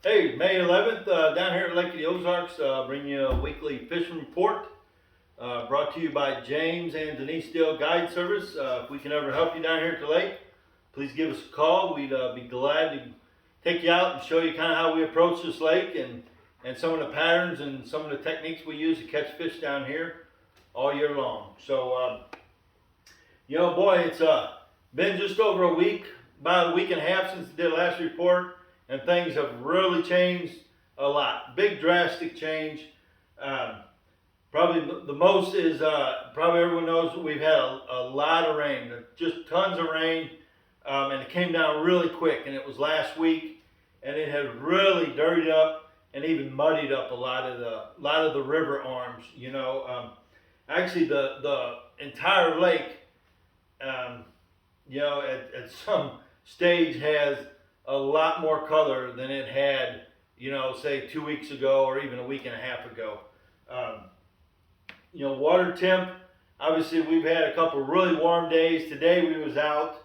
Hey, May 11th, down here at Lake of the Ozarks, bring you a weekly fishing report brought to you by James and Denise Steele Guide Service. If we can ever help you down here at the lake, please give us a call. We'd be glad to take you out and show you kind of how we approach this lake and some of the patterns and some of the techniques we use to catch fish down here all year long. So, boy, it's been just over a week, about a week and a half since I did the last report, and things have really changed a lot. Big drastic change. Um, Probably the most is probably everyone knows we've had a lot of rain, just tons of rain, and it came down really quick. And it was last week, and it had really dirtied up and even muddied up a lot of the river arms. Actually, the entire lake, um, at some stage has a lot more color than it had, say 2 weeks ago or even a week and a half ago. Um, Water temp. Obviously, we've had a couple really warm days. Today we was out,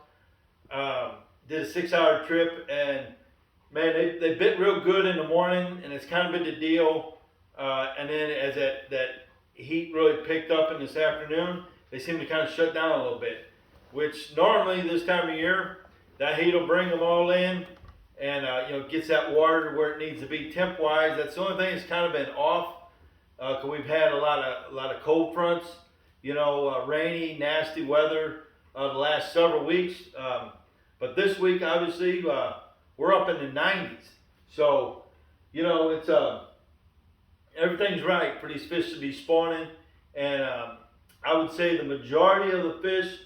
did a 6-hour trip, and man, they bit real good in the morning, and it's kind of been the deal. And then as that heat really picked up in this afternoon, they seem to kind of shut down a little bit. Which normally this time of year, that heat will bring them all in, and gets that water to where it needs to be temp wise. That's the only thing that's kind of been off. Cause we've had a lot of cold fronts, rainy, nasty weather the last several weeks. But this week, obviously, we're up in the 90s. So, it's everything's right for these fish to be spawning, and I would say the majority of the fish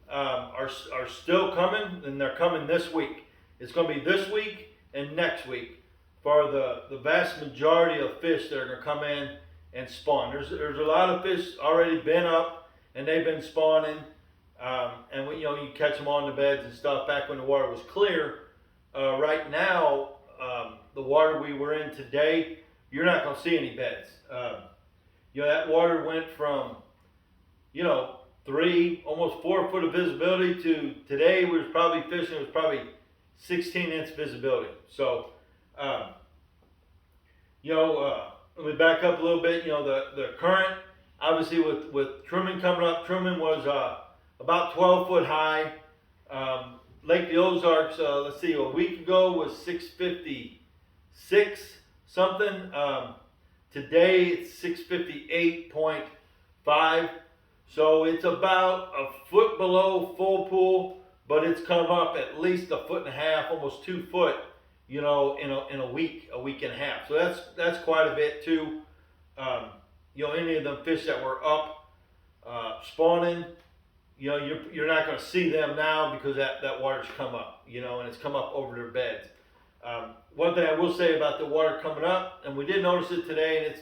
are still coming, and they're coming this week. It's going to be this week and next week for the vast majority of fish that are going to come in and spawn. There's a lot of fish already been up and they've been spawning, and you catch them on the beds and stuff back when the water was clear. Right now, the water we were in today, you're not going to see any beds. That water went from almost 4 foot of visibility to today we was probably fishing. It was probably 16-inch visibility. So, let me back up a little bit. The current, obviously with Truman coming up, Truman was about 12 foot high. Lake the Ozarks, let's see, a week ago was 656 something. Today it's 658.5. So it's about a foot below full pool, but it's come up at least a foot and a half, almost 2 foot, in a week and a half. So that's quite a bit too. Any of them fish that were up spawning, you're not going to see them now because that water's come up, and it's come up over their beds. One thing I will say about the water coming up, and we did notice it today, and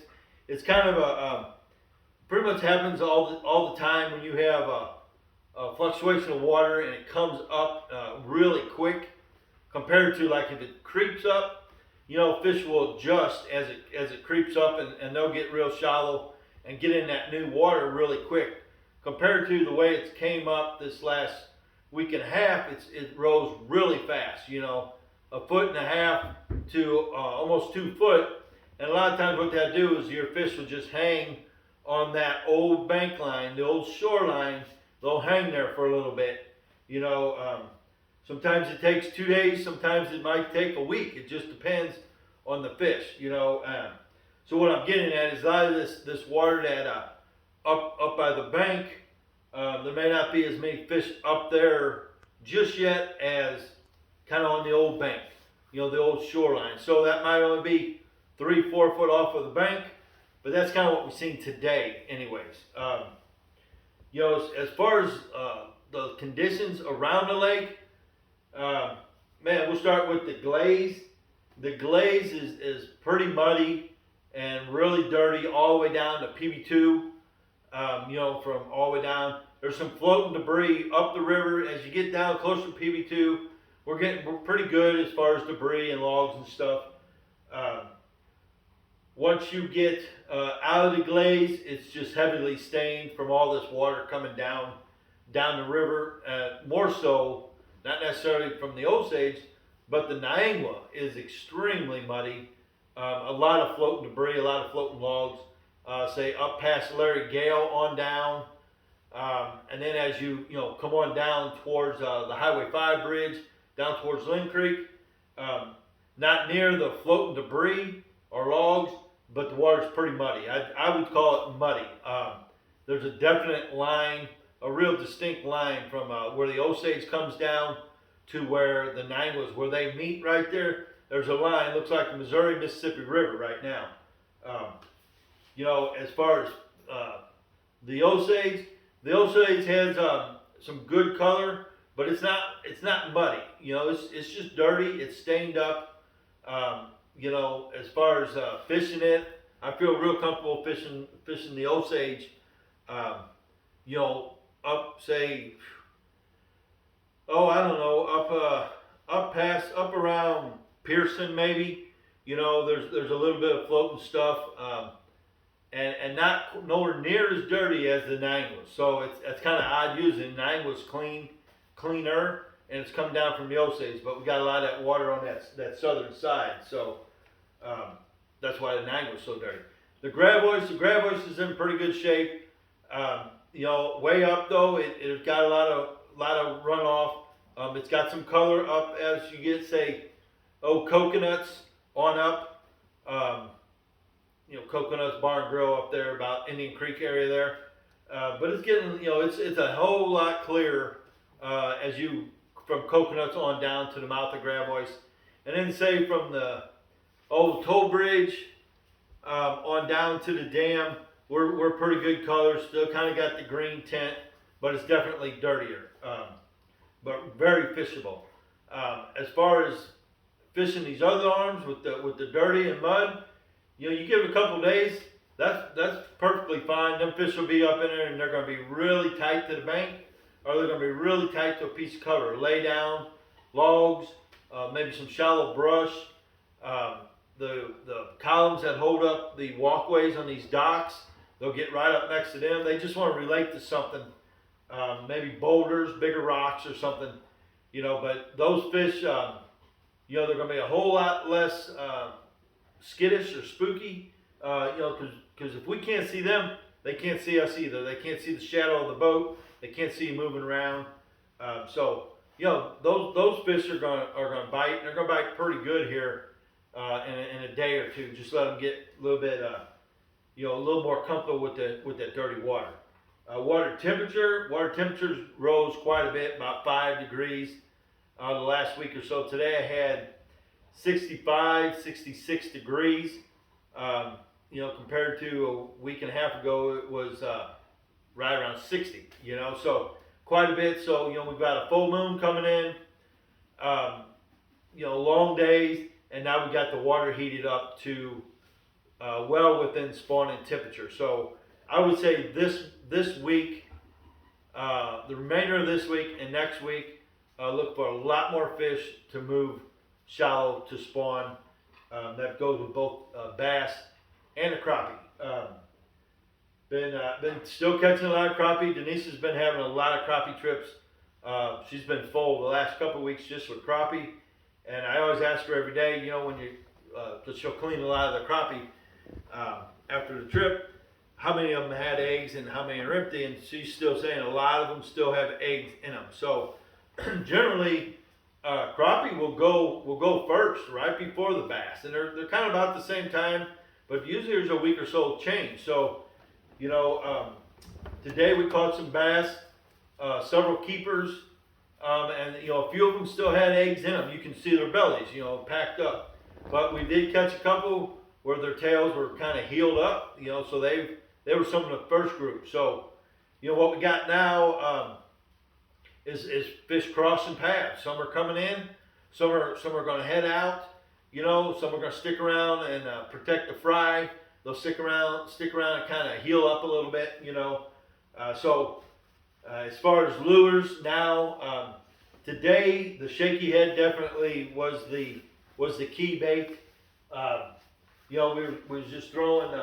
it's kind of pretty much happens all the time when you have a fluctuation of water and it comes up really quick compared to like if it creeps up, fish will adjust as it creeps up, and they'll get real shallow and get in that new water really quick. Compared to the way it came up this last week and a half, it rose really fast. A foot and a half to almost 2 foot, and a lot of times what that do is your fish will just hang on that old bank line, the old shoreline. They'll hang there for a little bit. Sometimes it takes 2 days. Sometimes it might take a week. It just depends on the fish. So what I'm getting at is a lot of this water that up by the bank, there may not be as many fish up there just yet as kind of on the old bank, the old shoreline. So that might only be 3-4 foot off of the bank, but that's kind of what we've seen today, anyways. As far as the conditions around the lake, man, we'll start with the glaze. The glaze is pretty muddy and really dirty all the way down to PB2. From all the way down. There's some floating debris up the river. As you get down closer to PB2, we're pretty good as far as debris and logs and stuff. Once you get out of the glaze, it's just heavily stained from all this water coming down the river. More so, not necessarily from the Osage, but the Niangua is extremely muddy. A lot of floating debris, a lot of floating logs. Say up past Larry Gale on down, and then as you come on down towards the Highway 5 bridge, down towards Lynn Creek, not near the floating debris or logs, but the water's pretty muddy. I would call it muddy. There's a definite line, a real distinct line from where the Osage comes down to where the Nianguas, where they meet right there. There's a line, looks like the Missouri-Mississippi River right now. As far as the Osage has some good color, but it's not muddy. It's just dirty. It's stained up. As far as fishing it, I feel real comfortable fishing the Osage. Up say, I don't know, up around Pearson maybe. There's a little bit of floating stuff. And not nowhere near as dirty as the Nianguas. So it's kind of odd using Nianguas cleaner, and it's come down from the Osage, but we got a lot of that water on that southern side. So that's why the Nianguas so dirty. The Gravois is in pretty good shape. Way up though, it's got a lot of runoff. It's got some color up as you get coconuts on up. Coconuts Bar and Grill up there about Indian Creek area there. But it's getting, it's a whole lot clearer as you from Coconuts on down to the mouth of Gravois. And then say from the old toll bridge on down to the dam, we're pretty good colors. Still kind of got the green tint, but it's definitely dirtier. But very fishable. As far as fishing these other arms with the dirty and mud, you give it a couple days, that's perfectly fine. Them fish will be up in there and they're going to be really tight to the bank, or they're going to be really tight to a piece of cover. Lay down, logs, maybe some shallow brush. The columns that hold up the walkways on these docks, they'll get right up next to them. They just want to relate to something, maybe boulders, bigger rocks or something. But those fish, they're going to be a whole lot less skittish or spooky, because if we can't see them, they can't see us either. They can't see the shadow of the boat. They can't see you moving around. Those fish are going to bite. They're going to bite pretty good here in a day or two. Just let them get a little bit, a little more comfortable with that dirty water. Water temperatures rose quite a bit, about 5 degrees the last week or so. Today I had 65, 66 degrees, compared to a week and a half ago, it was right around 60, so quite a bit. So, we've got a full moon coming in, long days, and now we got the water heated up to well within spawning temperature. So I would say this week, the remainder of this week and next week, look for a lot more fish to move shallow to spawn. That goes with both bass and the crappie. Been still catching a lot of crappie. Denise has been having a lot of crappie trips. She's been full the last couple of weeks just with crappie, and I always ask her every day, when you, because she'll clean a lot of the crappie after the trip, how many of them had eggs and how many are empty, and she's still saying a lot of them still have eggs in them. So generally, crappie will go first, right before the bass, and they're kind of about the same time, but usually there's a week or so change. So, today we caught some bass, several keepers, and a few of them still had eggs in them. You can see their bellies, packed up. But we did catch a couple where their tails were kind of healed up, so they were some of the first group. So, what we got now is fish crossing paths. Some are coming in, some are going to head out. Some are going to stick around and protect the fry. They'll stick around and kind of heal up a little bit. As far as lures now, today the shaky head definitely was the key bait. We was just throwing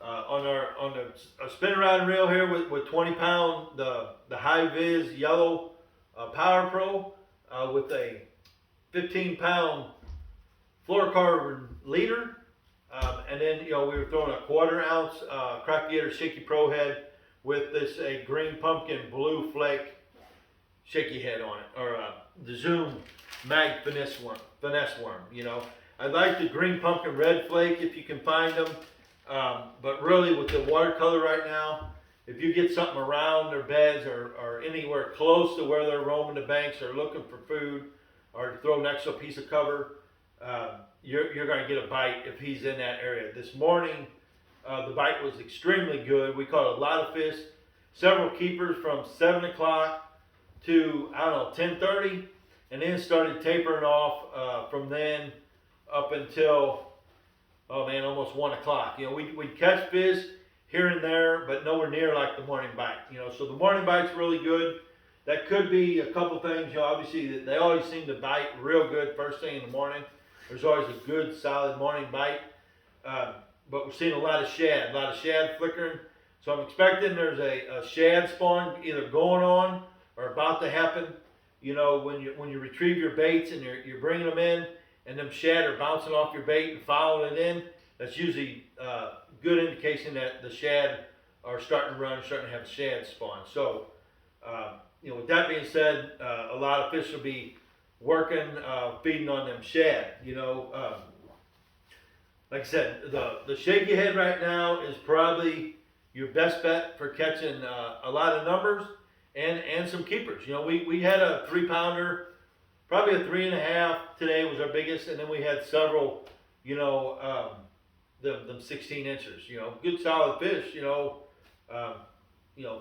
on a spinning rod and reel here with 20 pound the high vis yellow Power Pro with a 15-pound fluorocarbon leader. And then, we were throwing a 1/4 ounce Crappie shaky pro head with this a green pumpkin blue flake shaky head on it, or the Zoom mag finesse worm. I like the green pumpkin red flake if you can find them, but really with the watercolor right now, if you get something around their beds or anywhere close to where they're roaming the banks or looking for food, or to throw next to a piece of cover, you're going to get a bite if he's in that area. This morning, the bite was extremely good. We caught a lot of fish, several keepers from 7 o'clock to, 10:30, and then started tapering off from then up until, almost 1 o'clock. We'd catch fish here and there, but nowhere near like the morning bite. So the morning bite's really good. That could be a couple things. Obviously, they always seem to bite real good first thing in the morning. There's always a good, solid morning bite. But we're seeing a lot of shad flickering. So I'm expecting there's a shad spawn either going on or about to happen. When you retrieve your baits and you're bringing them in, and them shad are bouncing off your bait and following it in, that's usually a good indication that the shad are starting to run, starting to have a shad spawn. So, with that being said, a lot of fish will be working, feeding on them shad. Like I said, the shaky head right now is probably your best bet for catching a lot of numbers and some keepers. We had a 3-pounder, probably a 3.5 today was our biggest, and then we had several, them 16 inchers. Good solid fish.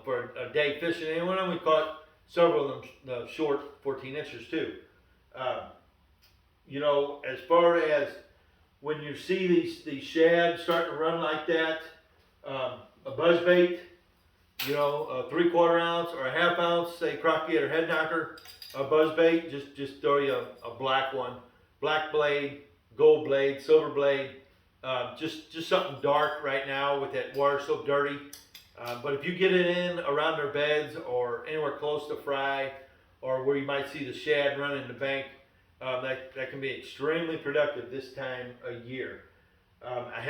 For a day fishing, and then we caught several of them the short 14 inchers too. As far as when you see these shad starting to run like that, a buzz bait, a 3/4 ounce or a 1/2 ounce, say Crappie or head knocker, a buzz bait, just throw you a black one, black blade, gold blade, silver blade, just something dark right now with that water so dirty. But if you get it in around their beds or anywhere close to fry, or where you might see the shad running in the bank, that can be extremely productive this time of year. I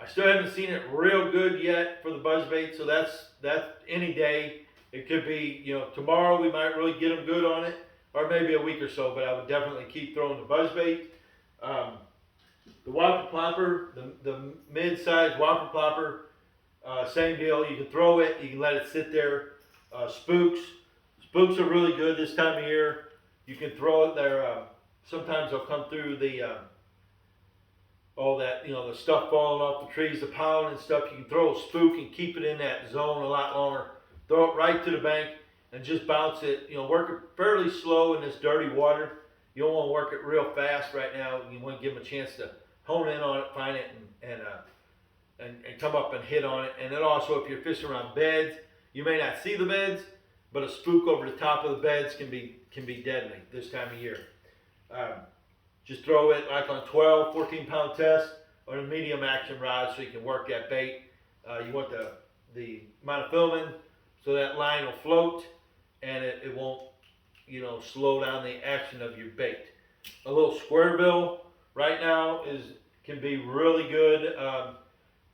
still haven't seen it real good yet for the buzzbait, so that's any day. It could be, tomorrow we might really get them good on it, or maybe a week or so, but I would definitely keep throwing the buzzbait. The whopper plopper, the mid-sized whopper plopper, same deal. You can throw it, you can let it sit there. Spooks are really good this time of year. You can throw it there. Sometimes they'll come through the all that, the stuff falling off the trees, the pollen and stuff. You can throw a spook and keep it in that zone a lot longer. Throw it right to the bank and just bounce it. Work it fairly slow in this dirty water. You don't want to work it real fast right now. You want to give them a chance to hone in on it, find it, and come up and hit on it. And then also, if you're fishing around beds, you may not see the beds, but a spook over the top of the beds can be deadly this time of year. Just throw it like on 12, 14-pound test on a medium action rod so you can work that bait. You want the amount of filming so that line will float and it won't, slow down the action of your bait. A little square bill right now can be really good.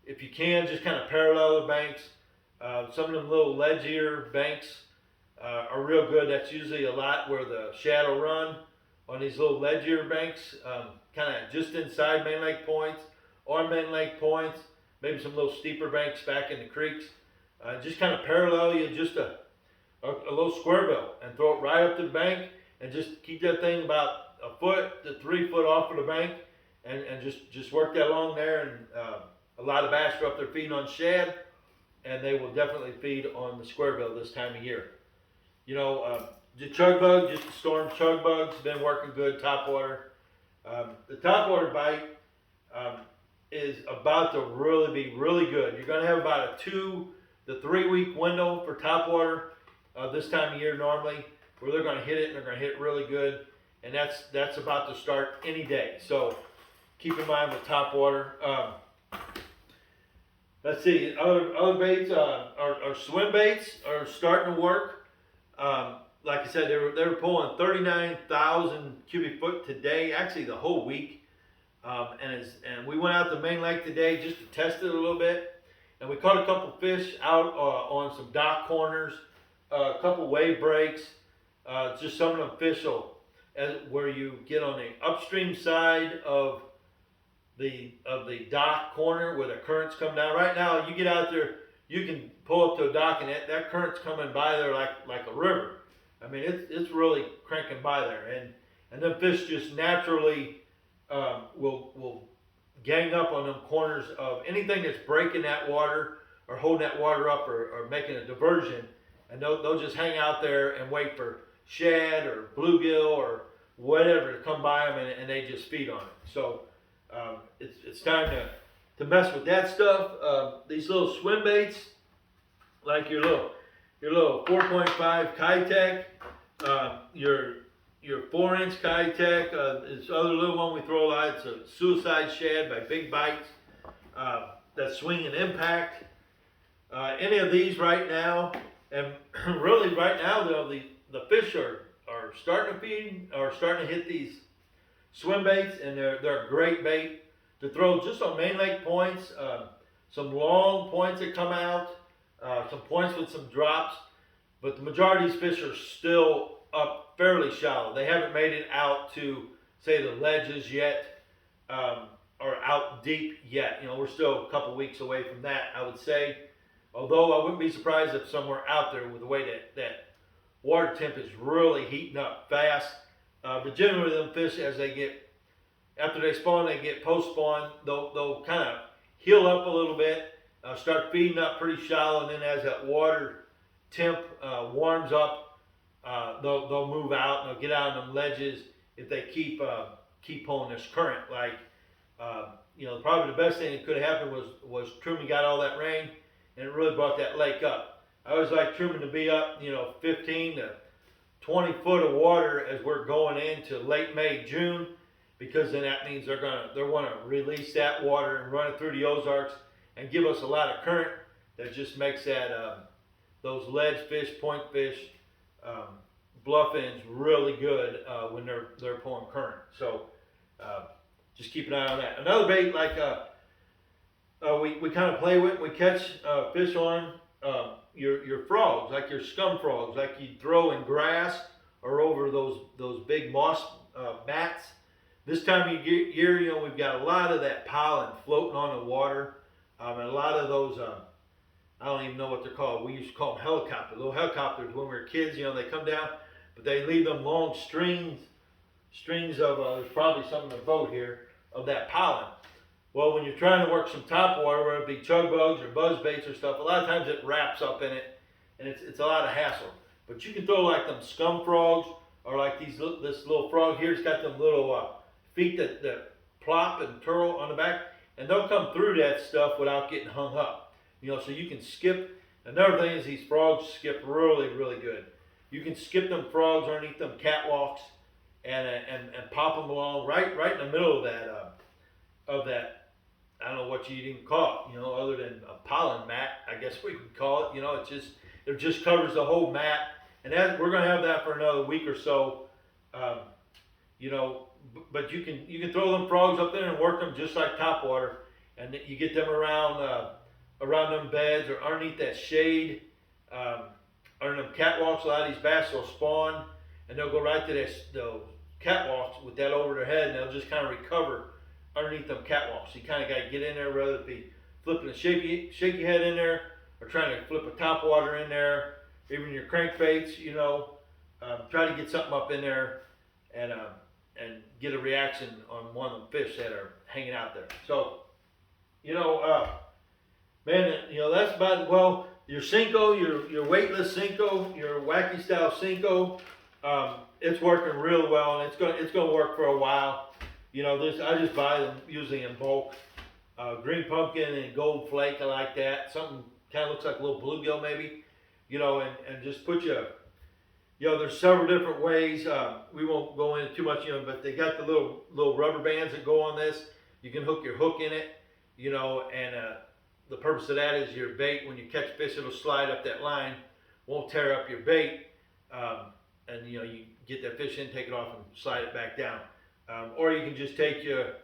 If you can, just kind of parallel the banks. Some of them little ledgier banks are real good. That's usually a lot where the shadow run on these little ledgier banks, kind of just inside main lake points or main lake points, maybe some little steeper banks back in the creeks. Just kind of parallel you just a little square bill and throw it right up to the bank and just keep that thing about a foot to 3 foot off of the bank and just work that along there. And a lot of bass are up there feeding on shad, and they will definitely feed on the square bill this time of year. The chug bug, just the storm chug bugs, been working good, topwater. The topwater bite is about to really be really good. You're going to have about a 2 to 3 week window for topwater this time of year normally, where they're going to hit it, and they're going to hit it really good. And that's about to start any day. So keep in mind with topwater. Let's see, other baits, our swim baits are starting to work. like I said, they were pulling 39,000 cubic foot today, actually the whole week. And we went out to Main Lake today just to test it a little bit. And we caught a couple fish out on some dock corners, a couple wave breaks, just some of them fish where you get on the upstream side of the dock corner where the currents come down. Right now, you get out there, you can pull up to a dock and that current's coming by there like a river. I mean, it's really cranking by there, and them fish just naturally will gang up on them corners of anything that's breaking that water or holding that water up or making a diversion, and they'll just hang out there and wait for shad or bluegill or whatever to come by them, and they just feed on it. So it's time to mess with that stuff. These little swim baits, like your little 4.5 Kitech, your 4-inch Kitech, this other little one we throw a lot. It's a suicide shad by Big Bites. That Swing and Impact. Any of these right now, and really right now the fish are starting to feed, or starting to hit these swim baits, and they're a great bait to throw just on Main Lake points. Some long points that come out, some points with some drops, but the majority of these fish are still up fairly shallow. They haven't made it out to, say, the ledges yet, or out deep yet. You know, we're still a couple weeks away from that, I would say. Although I wouldn't be surprised if somewhere out there, with the way that water temp is really heating up fast. But generally, them fish, after they spawn, they get post-spawn, they'll kind of heal up a little bit, start feeding up pretty shallow, and then as that water temp warms up, they'll move out and they'll get out on them ledges if they keep pulling this current. Like, probably the best thing that could have happened was Truman got all that rain, and it really brought that lake up. I always like Truman to be up, 15 to 20 foot of water as we're going into late May, June, because then that means they're want to release that water and run it through the Ozarks and give us a lot of current that just makes that those ledge fish, point fish, bluff ends really good when they're pulling current. So just keep an eye on that. Another bait like we kind of play with, we catch fish on your frogs, like your scum frogs, like you throw in grass or over those big moss mats. This time of year, we've got a lot of that pollen floating on the water, and a lot of those, I don't even know what they're called. We used to call them helicopters. Little helicopters when we were kids, they come down, but they leave them long strings of, there's probably some in the boat here, of that pollen. Well, when you're trying to work some top water, whether it be chug bugs or buzz baits or stuff, a lot of times it wraps up in it, and it's a lot of hassle. But you can throw like them scum frogs, or like this little frog here. It's got them little feet that plop and twirl on the back, and they'll come through that stuff without getting hung up. So you can skip. Another thing is these frogs skip really, really good. You can skip them frogs underneath them catwalks and pop them along right in the middle of that. I don't know what you'd even call it, other than a pollen mat, I guess we could call it. It just covers the whole mat, and we're going to have that for another week or so. But you can throw them frogs up there and work them just like topwater, and you get them around them beds or underneath that shade, under them catwalks. A lot of these bass will spawn, and they'll go right to those catwalks with that over their head, and they'll just kind of recover underneath them catwalks. You kind of got to get in there, whether it be flipping a shaky head in there or trying to flip a topwater in there, even your crankbaits. Try to get something up in there and get a reaction on one of them fish that are hanging out there. So, that's about, your Cinco, your weightless Cinco, your wacky style Cinco, it's working real well, and it's gonna work for a while. I just buy them usually in bulk. Green pumpkin and gold flake, I like that. Something kind of looks like a little bluegill maybe, and just put there's several different ways. We won't go into too much, but they got the little rubber bands that go on this. You can hook your hook in it, and the purpose of that is your bait, when you catch fish, it'll slide up that line, won't tear up your bait. and you know, you get that fish in, take it off, and slide it back down. Or you can just take a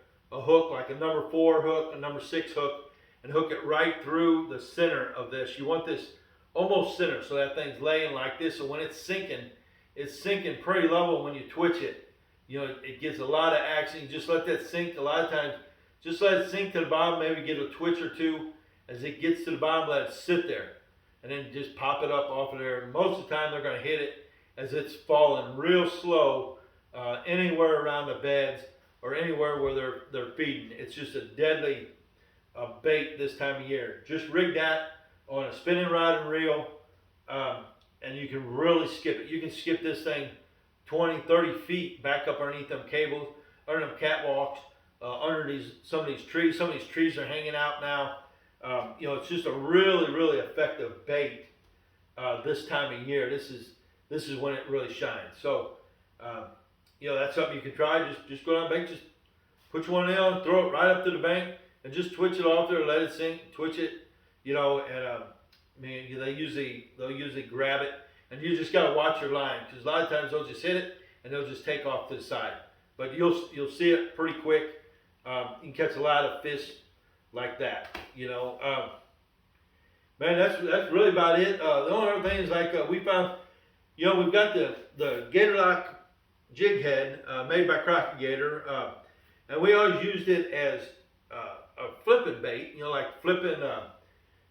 hook, like a number 4 hook, a number 6 hook, and hook it right through the center of this. You want this almost center, so that thing's laying like this. So when it's sinking pretty level. When you twitch it, you know, it gets a lot of action. You just let that sink. A lot of times, just let it sink to the bottom. Maybe get a twitch or two. As it gets to the bottom, let it sit there, and then just pop it up off of there. And most of the time, they're going to hit it as it's falling real slow, anywhere around the beds or anywhere where they're feeding. It's just a deadly bait this time of year. Just rig that on a spinning rod and reel, and you can really skip it. You can skip this thing 20, 30 feet back up underneath them cables, under them catwalks, under some of these trees. Some of these trees are hanging out now. You know, it's just a really, really effective bait this time of year. This is when it really shines. So, you know, that's something you can try. Just go down the bank, just put one in, throw it right up to the bank, and just twitch it off there, let it sink, twitch it, you know, and I mean, they'll usually grab it, and you just gotta watch your line, because a lot of times they'll just hit it and they'll just take off to the side. But you'll see it pretty quick. You can catch a lot of fish like that, you know. Man, that's really about it. The only other thing is, like, we found, you know, we've got the Gator Lock jig head made by Crappie Gator, and we always used it as a flipping bait, you know, like flipping,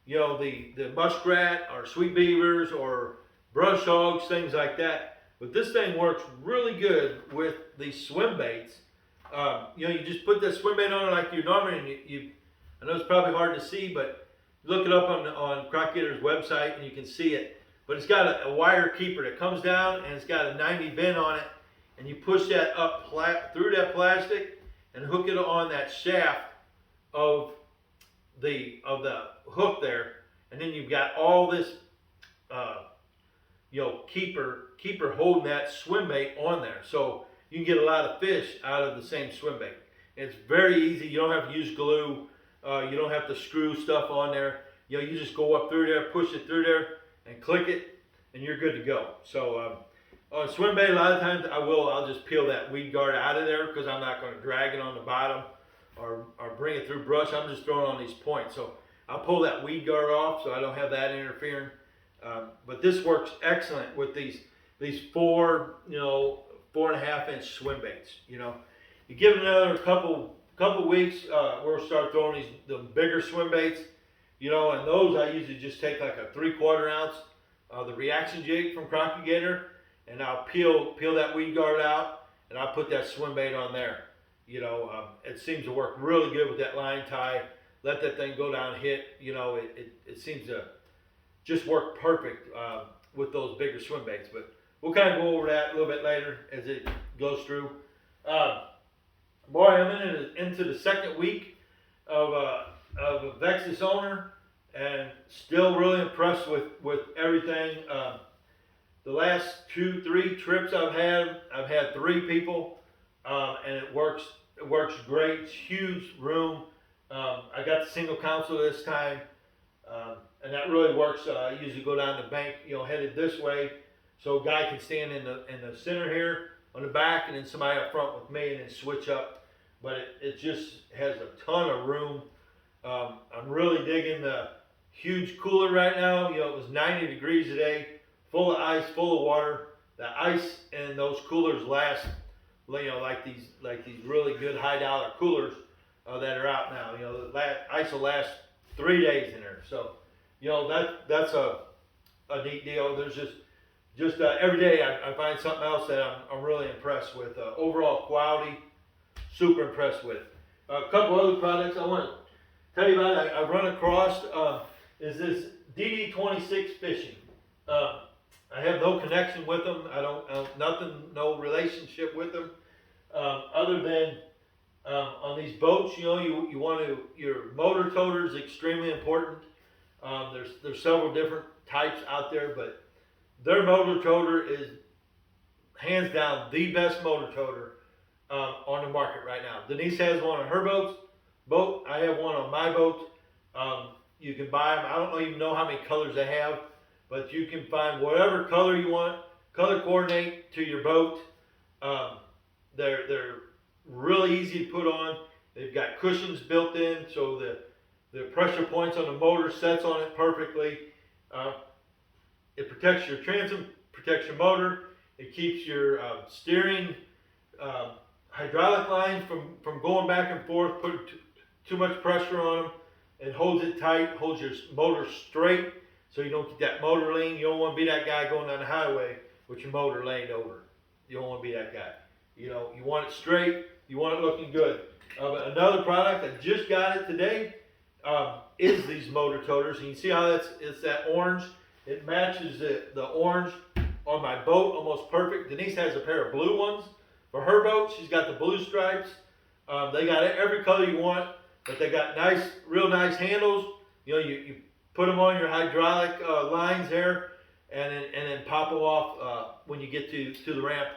you know, the muskrat or sweet beavers or brush hogs, things like that. But this thing works really good with these swim baits. You know, you just put that swim bait on it like you normally, and I know it's probably hard to see, but look it up on Crappie Gator's website and you can see it. But it's got a wire keeper that comes down, and it's got a 90 bend on it, and you push that up through that plastic and hook it on that shaft of the hook there, and then you've got all this you know, keeper holding that swim bait on there, so you can get a lot of fish out of the same swim bait. It's very easy. You don't have to use glue. You don't have to screw stuff on there. You know, you just go up through there, push it through there, and click it, and you're good to go. So on swim bait, a lot of times I'll just peel that weed guard out of there, because I'm not going to drag it on the bottom or bring it through brush. I'm just throwing on these points. So I'll pull that weed guard off so I don't have that interfering. But this works excellent with these 4, you know, 4.5 inch swim baits. You know, you give it another couple weeks, we'll start throwing the bigger swim baits. You know, and those I usually just take like a 3/4 ounce, the reaction jig from Crappie Gator, and I'll peel that weed guard out, and I'll put that swim bait on there. You know, it seems to work really good with that line tie. Let that thing go down, hit. You know, it seems to just work perfect with those bigger swim baits. But we'll kind of go over that a little bit later as it goes through. Boy, I'm into the second week of a Vexus owner, and still really impressed with everything. The last 2-3 trips I've had 3 people, and it works great. It's huge room. I got the single console this time, and that really works. I usually go down the bank, you know, headed this way, so a guy can stand in the center here on the back, and then somebody up front with me, and then switch up. But it just has a ton of room. I'm really digging the huge cooler right now. You know, it was 90 degrees today, full of ice, full of water. The ice in those coolers last, you know, like these really good $high coolers that are out now. You know, the ice will last 3 days in there. So, you know, that's a neat deal. There's just every day I find something else that I'm really impressed with. Overall quality, super impressed with. A couple other products I want to tell you about. I run across is this DD26 fishing. I have no connection with them. I don't no relationship with them, other than on these boats. You know, you want to, your motor toter is extremely important. There's several different types out there, but their motor toter is hands down the best motor toter on the market right now. Denise has one on her boat. I have one on my boat. You can buy them. I don't even know how many colors they have, but you can find whatever color you want. color coordinate to your boat. They're really easy to put on. They've got cushions built in, so the pressure points on the motor sets on it perfectly. It protects your transom, protects your motor. It keeps your steering hydraulic lines from going back and forth, putting too much pressure on them. It holds it tight, holds your motor straight, so you don't get that motor lean. You don't want to be that guy going down the highway with your motor laying over. You don't want to be that guy. You know, you want it straight. You want it looking good. Another product, I just got it today, is these motor toters. And you see how it's that orange? It matches the orange on my boat almost perfect. Denise has a pair of blue ones for her boat. She's got the blue stripes. They got every color you want, but they got real nice handles. You know, you put them on your hydraulic lines there, and then pop them off when you get to the ramp.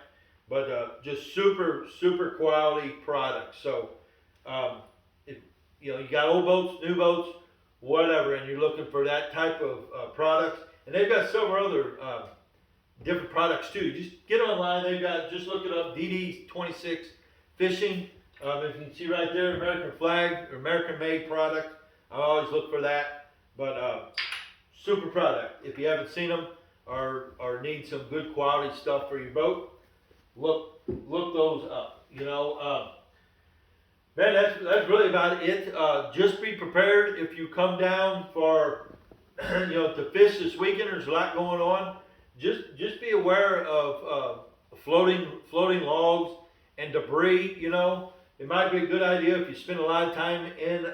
But just super quality products. So if you know, you got old boats, new boats, whatever, and you're looking for that type of product, and they've got several other different products too. Just get online. They've got, just look it up, DD26 Fishing. If you can see right there, American flag or American made product. I always look for that. But super product. If you haven't seen them or need some good quality stuff for your boat, look those up. You know, man, that's really about it. Just be prepared if you come down for you know, to fish this weekend. There's a lot going on. Just be aware of floating logs and debris. You know, it might be a good idea if you spend a lot of time in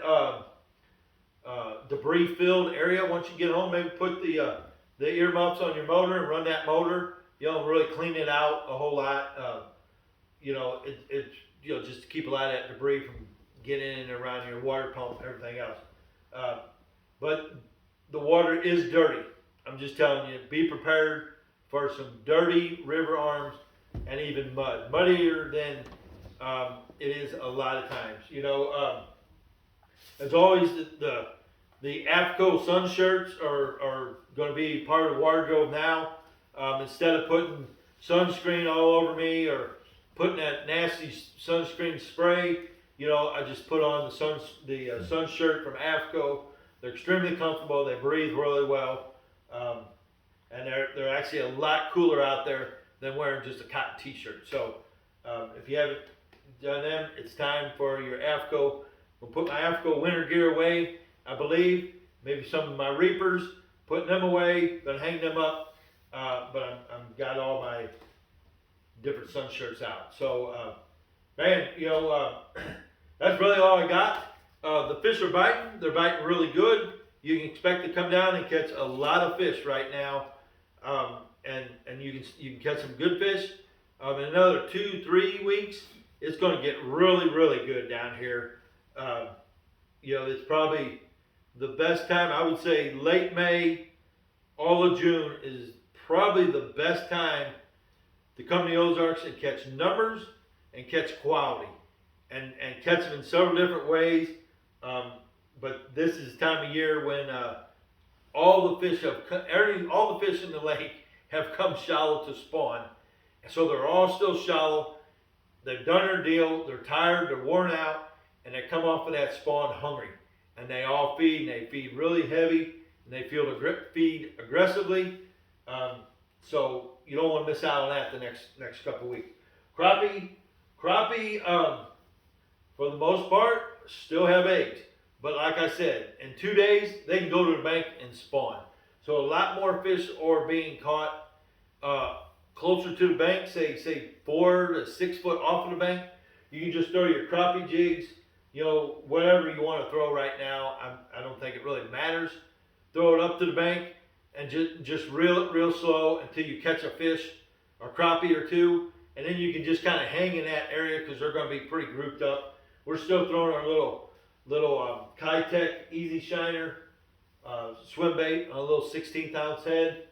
debris filled area. Once you get home, maybe put the earmuffs on your motor and run that motor. You know, really clean it out a whole lot. You know, it's you know, just to keep a lot of that debris from getting in and around your water pump and everything else. But the water is dirty. I'm just telling you, be prepared for some dirty river arms and even mud. Muddier than it is a lot of times. You know, as always, the AFCO sun shirts are going to be part of the wardrobe now. Instead of putting sunscreen all over me or putting that nasty sunscreen spray, you know, I just put on the sun shirt from AFCO. They're extremely comfortable. They breathe really well, and they're actually a lot cooler out there than wearing just a cotton T-shirt. So if you haven't done them, it's time for your AFCO. We'll put my AFCO winter gear away, I believe. Maybe some of my reapers, putting them away, gonna hang them up. But I'm got all my different sun shirts out. So, man, you know, that's really all I got. The fish are biting. They're biting really good. You can expect to come down and catch a lot of fish right now. And you can catch some good fish. In another 2-3 weeks, it's going to get really good down here. You know, it's probably the best time. I would say late May, all of June is probably the best time to come to the Ozarks and catch numbers and catch quality, and catch them in several different ways. But this is the time of year when all the fish in the lake have come shallow to spawn, and so they're all still shallow. They've done their deal. They're tired. They're worn out, and they come off of that spawn hungry, and they all feed. And they feed really heavy, and they feed aggressively. So you don't want to miss out on that the next couple of weeks. Crappie, for the most part, still have eggs. But like I said, in 2 days, they can go to the bank and spawn. So a lot more fish are being caught closer to the bank, say 4 to 6 foot off of the bank. You can just throw your crappie jigs, you know, whatever you want to throw right now. I don't think it really matters. Throw it up to the bank and just reel it real slow until you catch a fish or crappie or two. And then you can just kind of hang in that area because they're going to be pretty grouped up. We're still throwing our little Kitech Easy Shiner swim bait on a little 16th ounce head.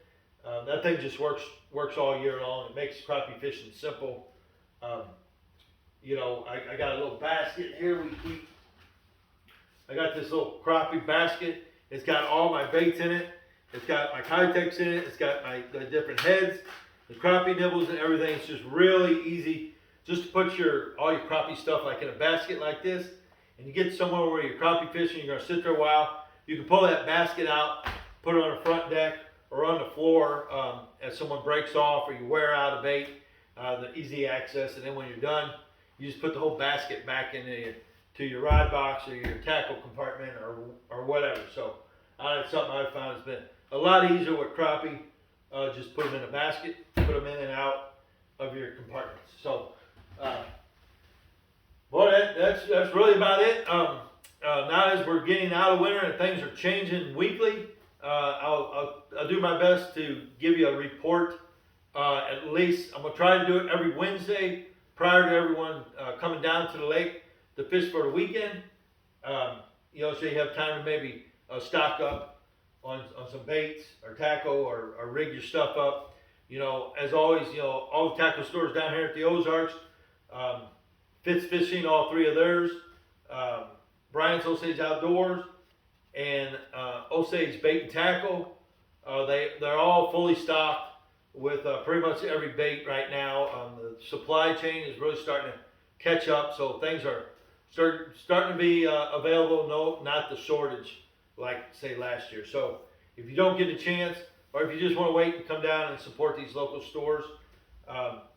That thing just works all year long. It makes crappie fishing simple. You know, I got a little basket here. I got this little crappie basket. It's got all my baits in it. It's got my Kitechs in it. It's got the different heads. the crappie nibbles and everything. It's just really easy just to put all your crappie stuff like in a basket like this, and you get somewhere where you're crappie fishing, you're gonna sit there a while, you can pull that basket out, put it on the front deck or on the floor as someone breaks off or you wear out a bait, the easy access, and then when you're done, you just put the whole basket back into your rod box or your tackle compartment or whatever. So that's something I've found has been a lot easier with crappie. Just put them in a basket, put them in and out of your compartments. So, boy, that's really about it. Now as we're getting out of winter and things are changing weekly, I'll do my best to give you a report. At least I'm gonna try to do it every Wednesday prior to everyone coming down to the lake to fish for the weekend. You know, so you have time to maybe stock up on some baits or tackle or rig your stuff up. You know, as always, you know, all the tackle stores down here at the Ozarks, Fitz Fishing, all three of theirs, Brian's Osage Outdoors, and Osage Bait and Tackle. They're all fully stocked with pretty much every bait right now. The supply chain is really starting to catch up, so things are starting to be available. No, not the shortage like say last year. So if you don't get a chance, or if you just want to wait and come down and support these local stores,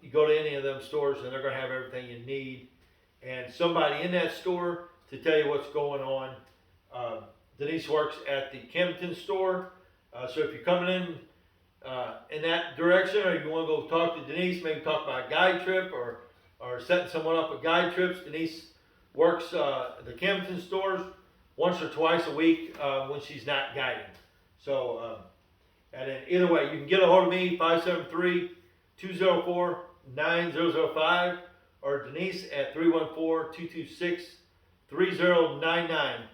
you go to any of them stores and they're going to have everything you need and somebody in that store to tell you what's going on. Denise works at the Kempton store, so if you're coming in that direction, or you want to go talk to Denise, maybe talk about a guide trip or setting someone up with guide trips, Denise works at the Kempton stores once or twice a week when she's not guiding. So, and then either way, you can get a hold of me, 573-204-9005, or Denise at 314-226-3099.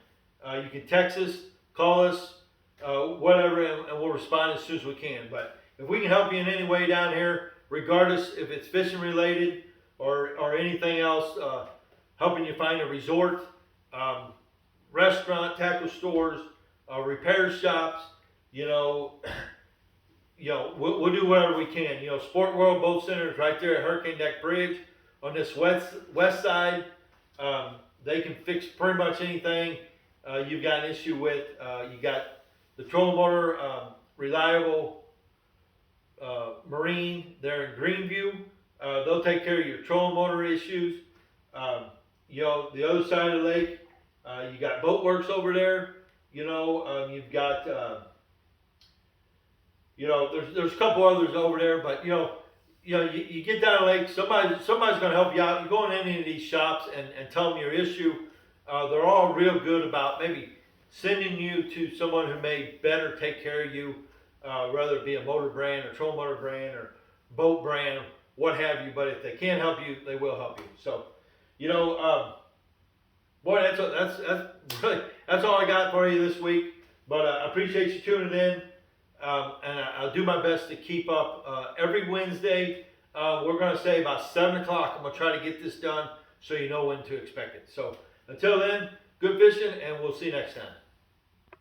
You can text us, call us, whatever, and we'll respond as soon as we can. But if we can help you in any way down here, regardless if it's fishing related or anything else, helping you find a resort, restaurant, tackle stores, repair shops, we'll do whatever we can. You know, Sport World Boat Center is right there at Hurricane Deck Bridge on this west side. They can fix pretty much anything you've got an issue with. You got the trolling motor, Reliable Marine. They're in Greenview. They'll take care of your trolling motor issues. The other side of the lake, you got Boat Works over there. You've got there's a couple others over there, but you get down the lake, somebody's going to help you out. You go in any of these shops and tell them your issue. They're all real good about maybe sending you to someone who may better take care of you, whether it be a motor brand or troll motor brand or boat brand, what have you. But if they can't help you, they will help you. So, boy, that's all I got for you this week. But I appreciate you tuning in. And I'll do my best to keep up every Wednesday. We're going to say about 7 o'clock. I'm going to try to get this done so you know when to expect it. So until then, good fishing, and we'll see you next time.